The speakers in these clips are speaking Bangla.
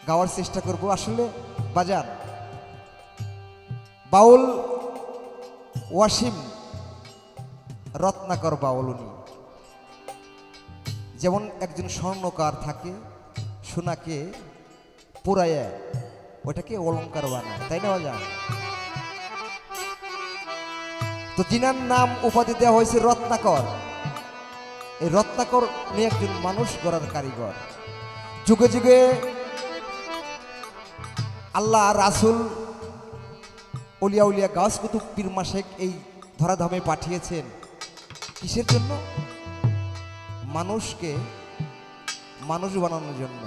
গাওয়ার চেষ্টা করব। আসলে বাজার বাউল ওয়াসিম রত্নাকর বাউল, উনি যেমন একজন স্বর্ণকার থাকে, সোনাকে পুরাইয়া ওটাকে অলংকার বানায়, তাই না বাজার? তো যিনার নাম উপাধি দেওয়া হয়েছে রত্নাকর। এই রত্নাকর উনি একজন মানুষ গড়ার কারিগর। যুগে যুগে আল্লাহ রাসূল ওলিয়া উলিয়া গাছ কুতুব পীর মাশেক এই ধরাধামে পাঠিয়েছেন কিসের জন্য? মানুষকে মানুষ বানানোর জন্য।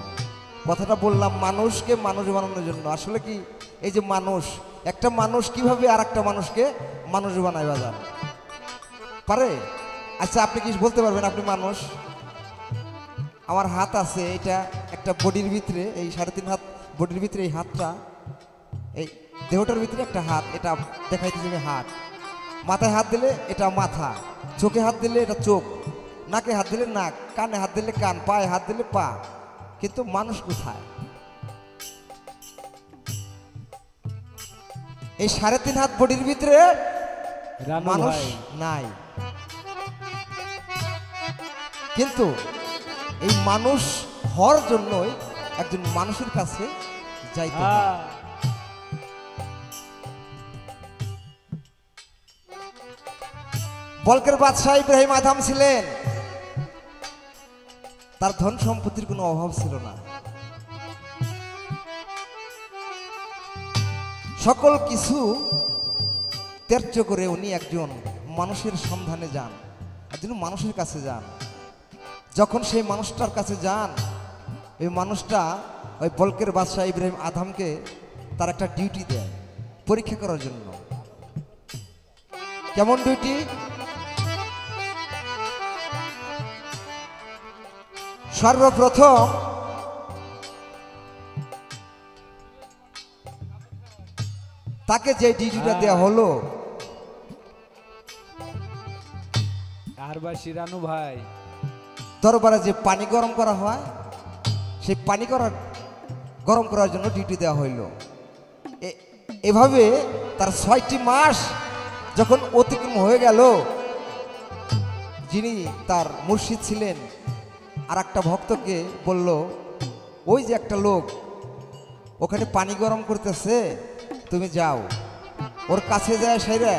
কথাটা বললাম মানুষকে মানুষ বানানোর জন্য। আসলে কি এই যে মানুষ, একটা মানুষ কিভাবে আর একটা মানুষকে মানুষ বানায় বাজার পারে? আচ্ছা আপনি কি বলতে পারবেন আপনি মানুষ? আমার হাত আছে, এটা একটা বডির ভিতরে, এই 3.5 হাত বডির ভিতরে এই হাতটা, এই দেহটার ভিতরে একটা হাত, এটা দেখাইতেছে আমি হাত। মাথায় হাত দিলে এটা মাথা, চোখে হাত দিলে এটা চোখ, নাকে হাত দিলে নাক, কানে হাত দিলে কান, পায়ে হাত দিলে পা। কিন্তু মানুষ কোথায়? এই 3.5 হাত বডির ভিতরে মানুষ নাই। কিন্তু এই মানুষ হওয়ার জন্যই একজন মানুষের কাছে যাইতে হয়। বলকের বাদশাহ ইব্রাহিম আদম ছিলেন, তার ধন সম্পত্তির কোনো অভাব ছিল না। সকল কিছু ত্যায্য করে উনি একজন মানুষের সন্ধানে যান, একজন মানুষের কাছে যান। যখন সেই মানুষটার কাছে যান, ওই মানুষটা ওই বলকের বাদশাহ ইব্রাহিম আদমকে তার একটা ডিউটি দেয় পরীক্ষা করার জন্য। কেমন ডিউটি? সর্বপ্রথম তাকে যে ডিউটিটা দেওয়া হলো, রানু ভাই, দরবারে যে পানি গরম করা হয়, সেই পানি গরম করার জন্য ডিউটি দেওয়া হইল। এভাবে তার 6টি মাস যখন অতিক্রম হয়ে গেল, যিনি তার মুর্শিদ ছিলেন আর একটা ভক্তকে বলল, ওই যে একটা লোক ওখানে পানি গরম করতেছে, তুমি যাও ওর কাছে যায়, সেরে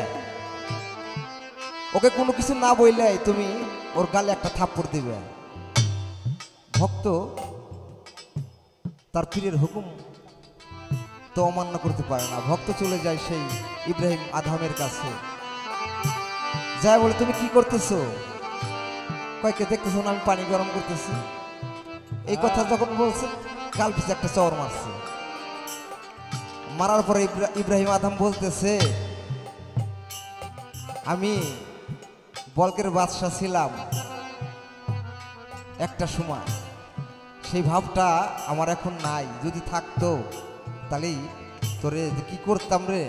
ওকে কোনো কিছু না বললে তুমি ওর গালে একটা থাপ্পড় দিবে। ভক্ত তার পীরের হুকুম তো অমান্য করতে পারে না। ভক্ত চলে যায় সেই ইব্রাহিম আদমের কাছে, যায় বলে, তুমি কি করতেছো? কয়েকে দেখতেছো না আমি পানি গরম করতেছি। এই কথা যখন বলছে, গাল পিছে একটা চর মারছে। মারার পরে ইব্রাহিম আদম বলতেছে, আমি বলকের বাদশা ছিলাম একটা সময়, সেই ভাবটা আমার এখন নাই। যদি থাকতো তাহলেই তোরে কি করতাম রে।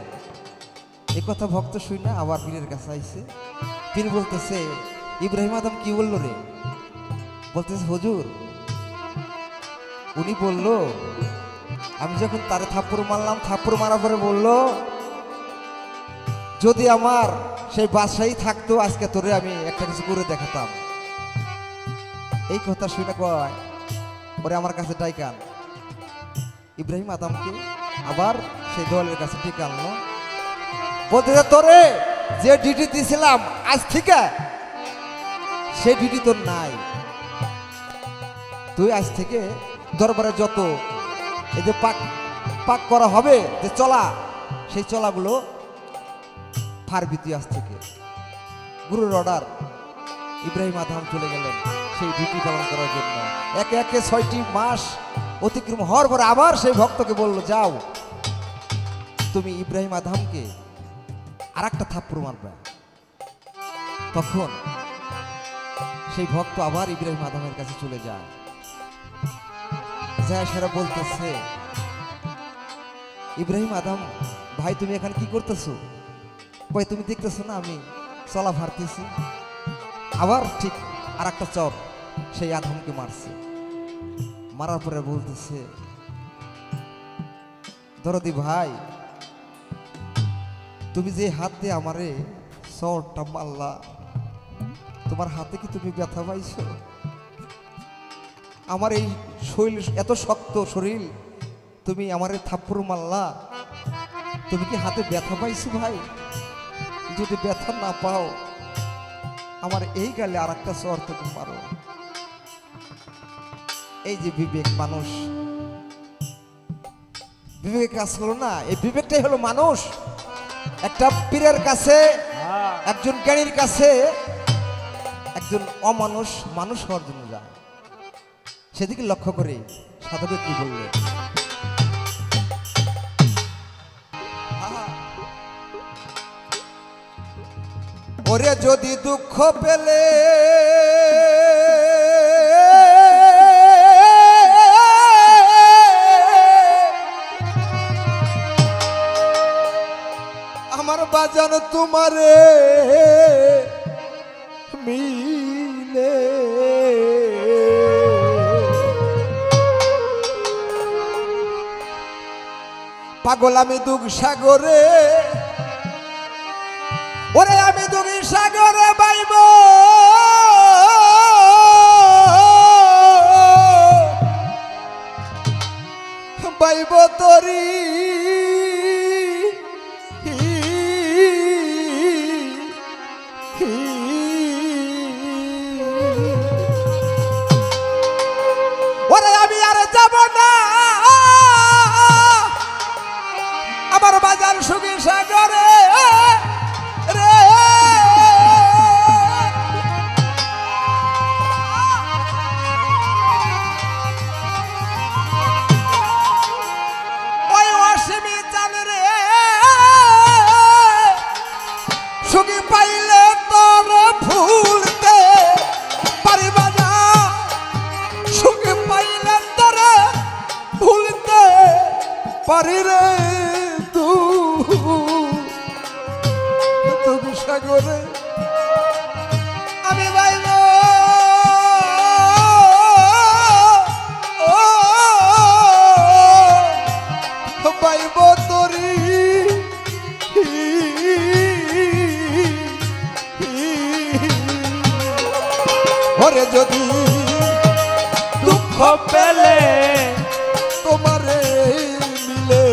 এই কথা ভক্ত শুই না আবার পীরের কাছে আইছে। পীর বলতেছে, ইব্রাহিম আদম কি বললো রে? বলতেছে, হুজুর উনি বলল, আমি যখন তারে থাপ্পড় মারলাম, থাপ্পড় মারার পরে বলল, যদি আমার সেই বাদশাহী থাকতো আজকে তোরে আমি একটা কিছু করে দেখাতাম। এই কথা শুনে কয়, ওরে আমার কাছে ডাইকান। ইব্রাহিম আদমকে আবার সেই দলের কাছে ডেকে আনলো, বলতে, তোরে যে ডিউটি দিয়েছিলাম আজ থেকে সেই ডিউটি তোর নাই। তুই আজ থেকে দরবারে যত এই যে পাক করা হবে, যে চলা, সেই চলাগুলো ফারবি তুই আজ থেকে। গুরুর অর্ডার। ইব্রাহিম আদম চলে গেলেন সেই ডিউটি পালন করার জন্য। একে একে 6টি মাস অতিক্রম হওয়ার পরে আবার সেই ভক্তকে বলল, যাও তুমি ইব্রাহিম আদমকে আর একটা থাপ্পড় মারবে। তখন সেই ভক্ত আবার ইব্রাহিম আদমের কাছে চলে যায়। যায় সেরা বলতেছে, ইব্রাহিম আদম ভাই তুমি এখানে কি করতেছো? ভাই তুমি দেখতেছো না আমি চলা ফারতেছি। আবার ঠিক আর একটা চর সেই আদমকে মারছে। মারার পরে বলতেছে, দরদি ভাই, তুমি যে হাত দিয়ে আমারে চরটা মারলা, তোমার হাতে কি তুমি ব্যথা পাইছো? আমার এই শরীর এত শক্ত শরীর, তুমি আমারে থাপ্পড় মারলা, তুমি কি হাতে ব্যথা পাইছো ভাই? যদি ব্যথা না পাও, আমার এই গালে আর একটা চর তুমি মারো। এই যে বিবেক, মানুষ বিবেক কাজ করলো না, এই বিবেকটাই হলো মানুষ। একটা পীরের কাছে, একজন জ্ঞানীর কাছে একজন অমানুষ মানুষ হওয়ার জন্য যায়। সেদিকে লক্ষ্য করে সাধকের কি বললেন, ওরে যদি দুঃখ পেলে আমার বাজান তোমারে মিলে, পাগল আমি দুঃখ সাগরে, ওরে আমি দুঃখ সাগরে বাইব, বাইব তরি ওরে আমি আর যাব না আমার বাজার সুখী সাগরে রে। ওই অসীমি চান রে সুখী পাইলে তোর ভুলতে পারিবা না, সুখী পাইলে তোর ভুলতে পারি রে তুমি সাগরে আমি বাইব, বাইব তরি ওরে যদি দুঃখ পেলে তোমারে মিলে,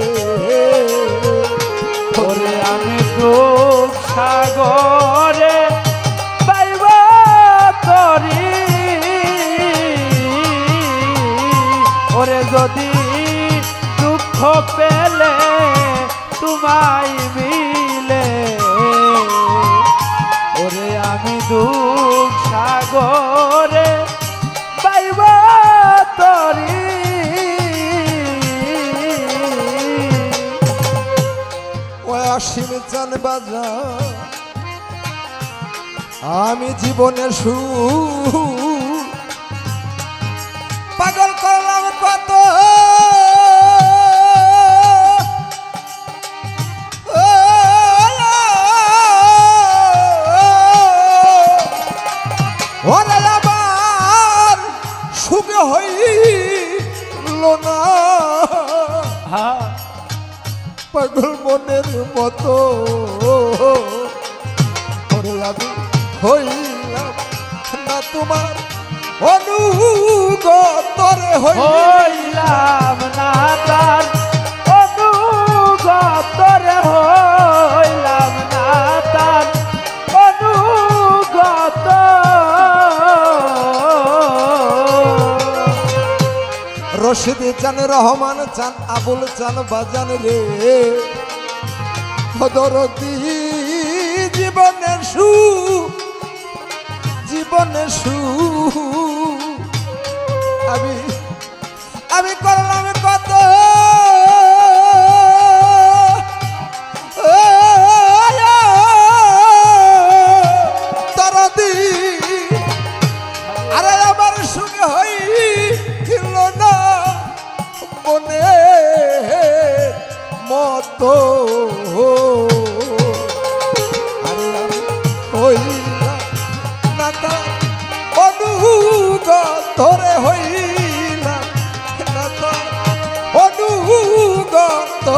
ওরে আমি দুঃখ সাগরে বাইব তরি, ওরে যদি দুঃখ পেলে তোমায় মিলে, ওরে আমি দুঃখ সাগরে বাইব তরি। অসীম চান বাজা আমি জীবনের পাগল করলাম কত, ওরে আবার সুখে হইল না পাগল মনের মতো, আমি হইলাম না তোমার অনুগতরে, হইলাম না তার অনুগতরে, হইলাম না তার অনুগত। রশিদ চান, রহমান চান, আবুল চান বাজান রে দরদি জীবনের জীবনের আমি করলাম কত, দরদি আরে আমার সুখে হইল না মনের মতো, আরে আমি হইলাম না তার অনুগতরে, হইলাম না তার অনুগত।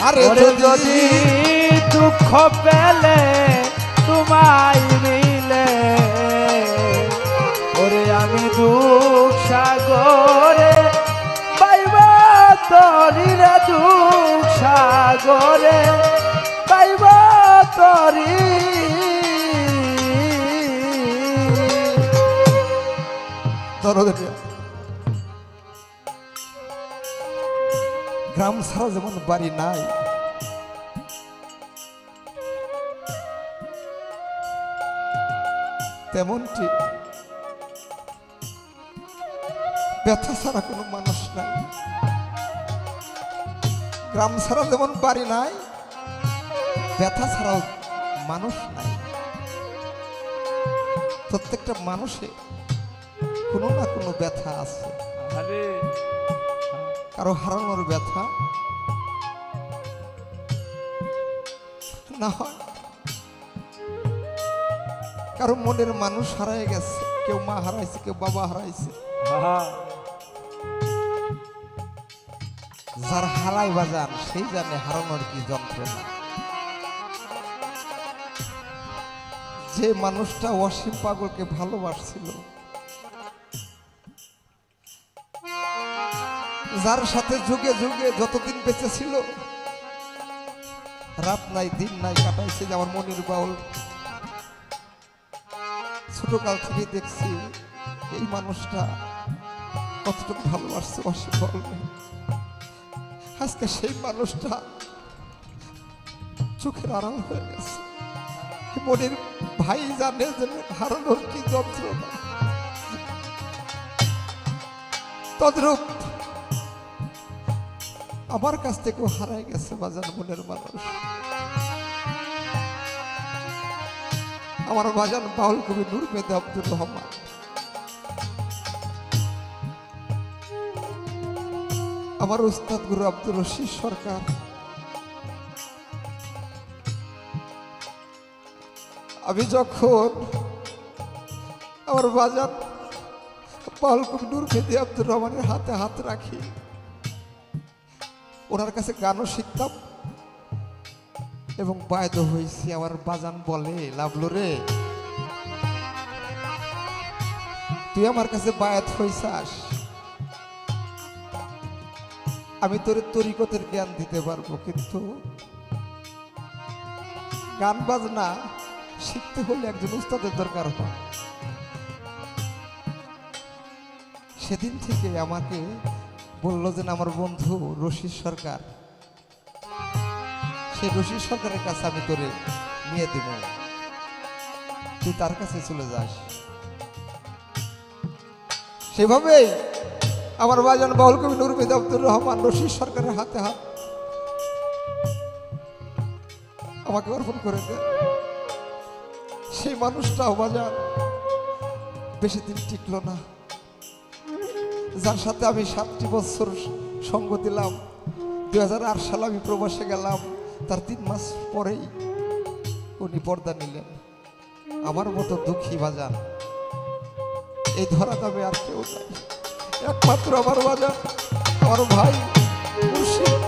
আরে ওরে যদি দুঃখ পেলে তোমায় মিলে, ওরে আমি দুঃখ সাগরে পাইব তরি রে, দুঃখ সাগরে পাইব তরি। গ্রাম ছাড়া যেমন বাড়ি নাই, তেমনটি ব্যথা ছাড়া কোনো মানুষ নাই। গ্রাম ছাড়া যেমন বাড়ি নাই, ব্যথা ছাড়াও মানুষ নাই। প্রত্যেকটা মানুষে কোনো না কোনো ব্যথা আছে। কারো হারানোর ব্যথা না হয়, কারো মনের মানুষ হারায় গেছে, কেউ মা হারাইছে, কেউ বাবা হারাইছে। যার হারাই বাজান সেই জানে হারানোর কি যন্ত্রণা। যে মানুষটা অসীম পাগলকে ভালোবাসছিল, যার সাথে যুগে যুগে যতদিন বেঁচে ছিল, রাত নাই দিন নাই কাটাইছে, যে আমার মনির বাউল। ছোটকাল থেকে দেখছি এই মানুষটা কতটুকু ভালোবাসছে অসীম বাউল। আজকে সেই মানুষটা চোখের আড়াল হয়ে গেছে। মনির ভাই জানে যে হারানোর কি যন্ত্রণা। তদ্রূপ আমার কাছ থেকেও হারাই গেছে বাজান মনের মানুষ। আমার বাজান বাউল কবি নূর মেদে আব্দুর রহমান, আমার উস্তাদ গুরু আব্দুর রশিদ সরকার, আমি যখন আমার বাজান বাউল কবি নূর মেদে আব্দুর রহমানের হাতে হাত রাখি, ওনার কাছে গানও শিখতাম এবং বায়দ হয়েছি। আমার বাজান বলে, লাভলো রে, তুই আমার কাছে বায়াত হইছাস, আমি তোর তরিকতের জ্ঞান দিতে পারবো, কিন্তু গান বাজনা শিখতে হলে একজন উস্তাদের দরকার হয়। সেদিন থেকে আমাকে বললো যে আমার বন্ধু রশিদ সরকার, সেই রশিদ সরকারের কাছে আমি তোরে নিয়ে দেব, তুই তার কাছে চলে যাস। সেভাবেই আমার বাজান বাউল কবি নূর মেদে আব্দুর রহমান রশিদ সরকারের হাতে হাত আমাকে অর্পণ করে দেয়। সেই মানুষটাও বাজান বেশি দিন টিকলো না। যার সাথে আমি 7টি বছর সঙ্গ দিলাম, 2008 সালে আমি প্রবাসে গেলাম, তার 3 মাস পরেই উনি পর্দা নিলেন। আমার মতো দুঃখী বাজান এই ধরা দামে আর কেউ নাই, একমাত্র আমার বাজান, আমার ভাই মুর্শিদ।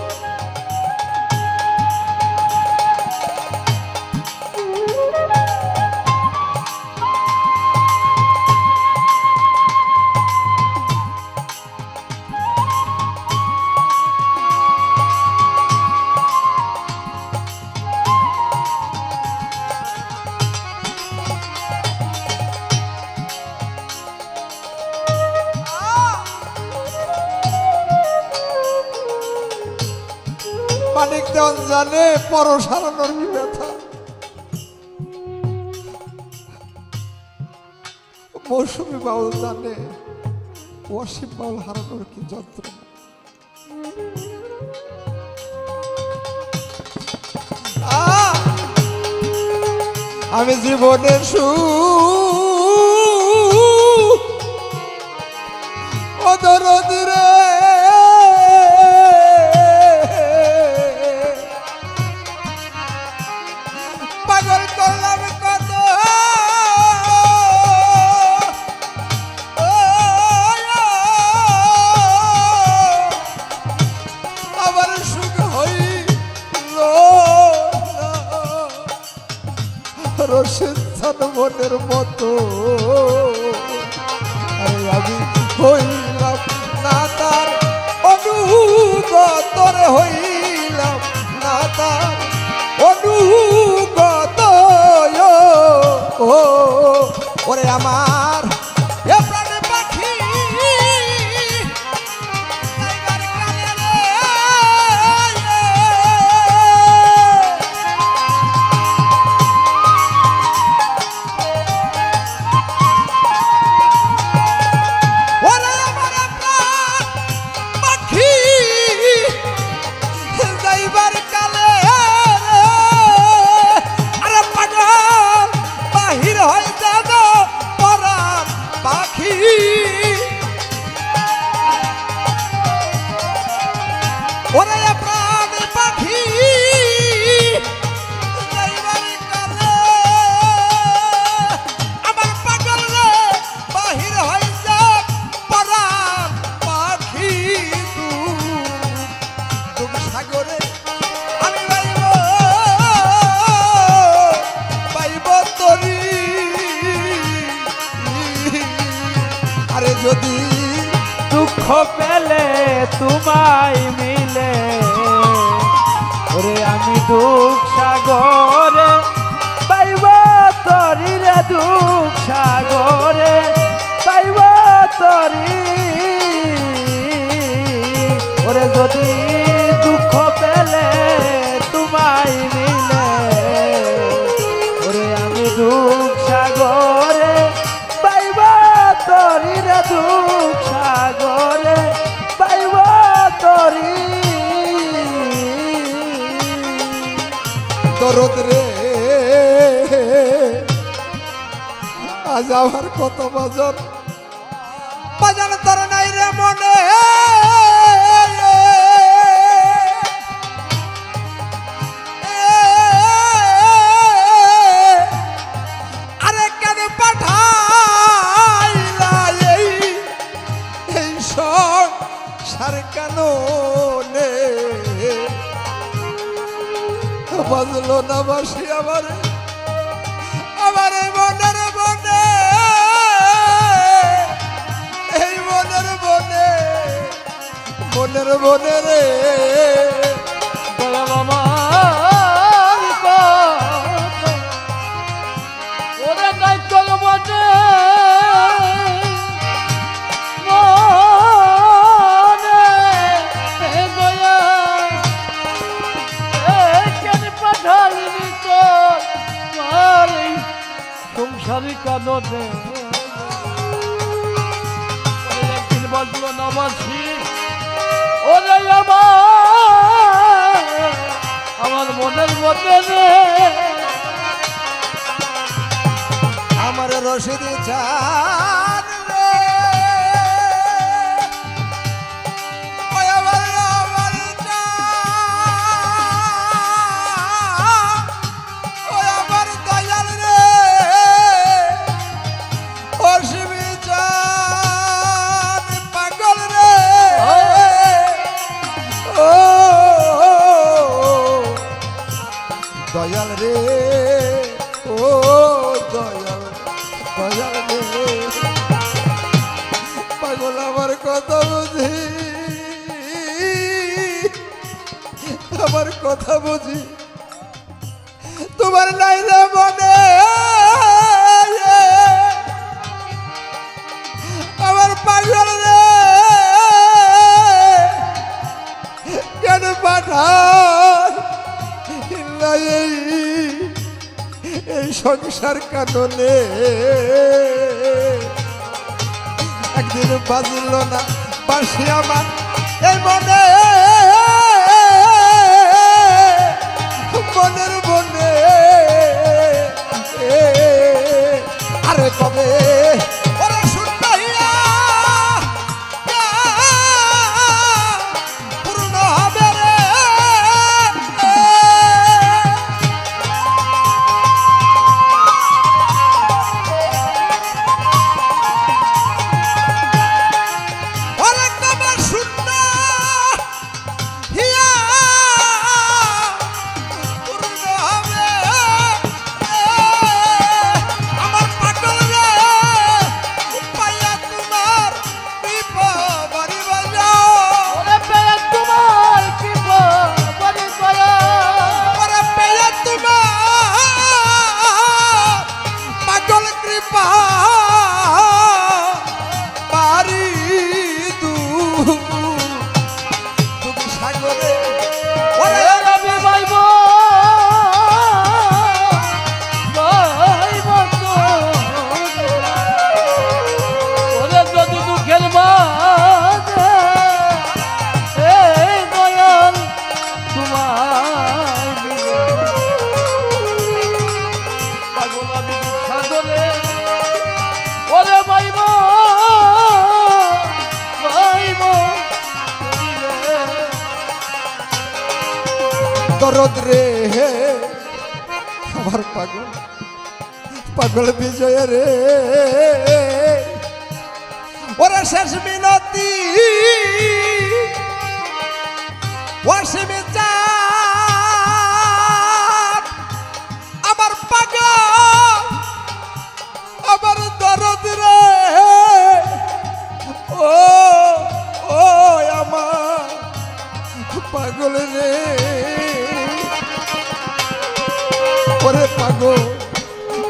মানিক দেওয়ান জানে পরশ হারানোর কি ব্যথা, মৌসুমী বাউল জানে অসীম বাউল হারানোর কি যন্ত্রণা। আমি জীবনের সুদরদিরে পাগল করলাম কত, পাগলের মতো আরে আমি হইলাম না তার অনুগত রে, হইলাম না তার অনুগত ও ওরে আমার এ প্রাণে পাখি যাইবার কালে রে, ওরে আমার প্রাণ পাখি যাইবার কালে রে, আরে পাগল বাহির হয়ে যাব পরাণ পাখি ওরে প্রাণ পাখি যাইবার কালে আমার পাগল রে বাহির হয়ে যাব পরাণ পাখি তুমি সাগরে আমি পাইব তরি আরে যদি দুঃখ পেলে তোমায় মিলে ওরে আমি দুঃখ সাগরে পাইব তরি রে, দুঃখ সাগরে পাইব তরি ওরে যদি দুঃখ পেলে তোমায় মিলে ওরে আমি দুঃখ সাগরে পাইব তরি রে, দুঃখ সাগরে পাইব তরি দরদ রে আজ আমার কত বাজন বাজান তোর নাই রে মনে আরে কেন পাঠাইলা এই সংসার কাননে বাজলো না বাসি আমারে আমারে মনের বনে এই মনের বনে মনের বনে রে দয়াল আমার কথা ওরে নাই তোর মনে মনে দয়া কেন পাঠাইনি তোর আমার এই সংসারী কাননে একদিন বাজলো না বাসি ওরে আমার মনের মধ্যে রে আমার রশিদি চান রে ওই আমার চান ওই আমার দয়াল রে রশিদি চান পাগল রে ও দয়াল রে ও দয়াল দয়াল রে পাগল আমার কথা বুঝি আমার কথা বুঝি তোমার নাই রে মনে আমার পাগল রে কেন পাঠায় এই সংসার কাননে একদিন বাজল না বাসি আমার এই মনে মনের বনে আরে কবে ওরে শুনবাইয়া পূর্ণ হবে রে ওরে কবে শুননা দরদ রে আমার পাগল পাগল বিজয় রে ওরা শেষ মিনতি ওয়াসিমে চাঁদ আমার পাগল আমার দরদ রে ও ও আমার পাগল রে ওরে পাগল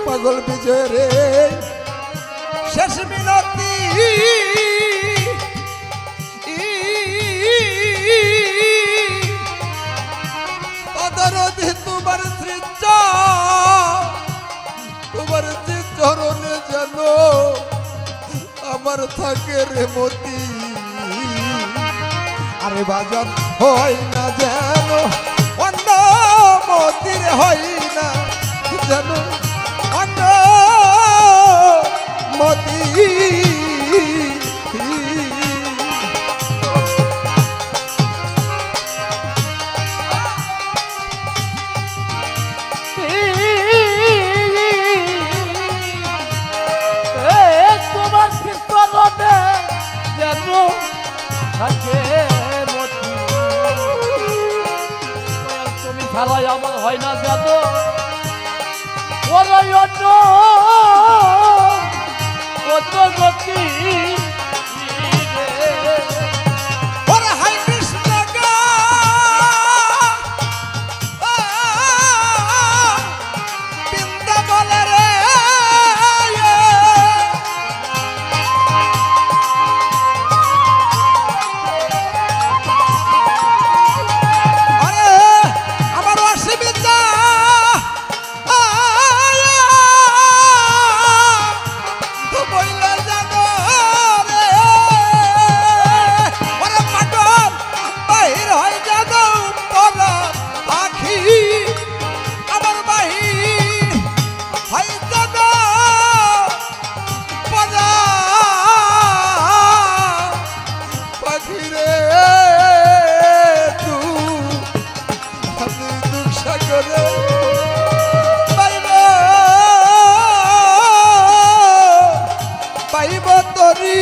পাগল বিজয় রে শেষ মিনতি অদরদি তোমার সৃষ্ট তোমার যে চরণে যেন আমার থাকে রে মতি আরে বাজার হয় না যেন অন্য মতির হয় না যেন অন্য মতি তোমার চিত্তরণে যেন থাকে মতি তুমি ছাড়াই আমার হয় না যেন ওরাই অন্য কত গতি ওরে হাই কৃষ্ণ গো বৃন্দাবন রে আরে আমার অসুবিধা বইলে জানো রে ওরে পাগল বাহির হয়ে জানো পরা আখি আমার বাহির হয়ে জানো পরা পাখি রে আমি দুঃখ সাগরে পাইব পাইব তরি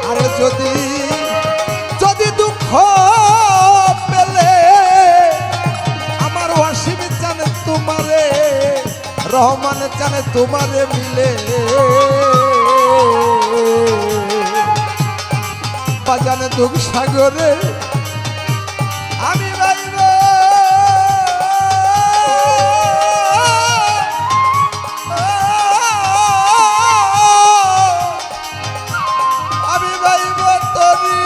আরে যদি যদি দুঃখ পেলে আমার ওয়াসিম জানে তোমারে রহমান জানে তোমারে মিলে বাজানে দুঃখ সাগরে আমি বাইব আমি বাইব তরি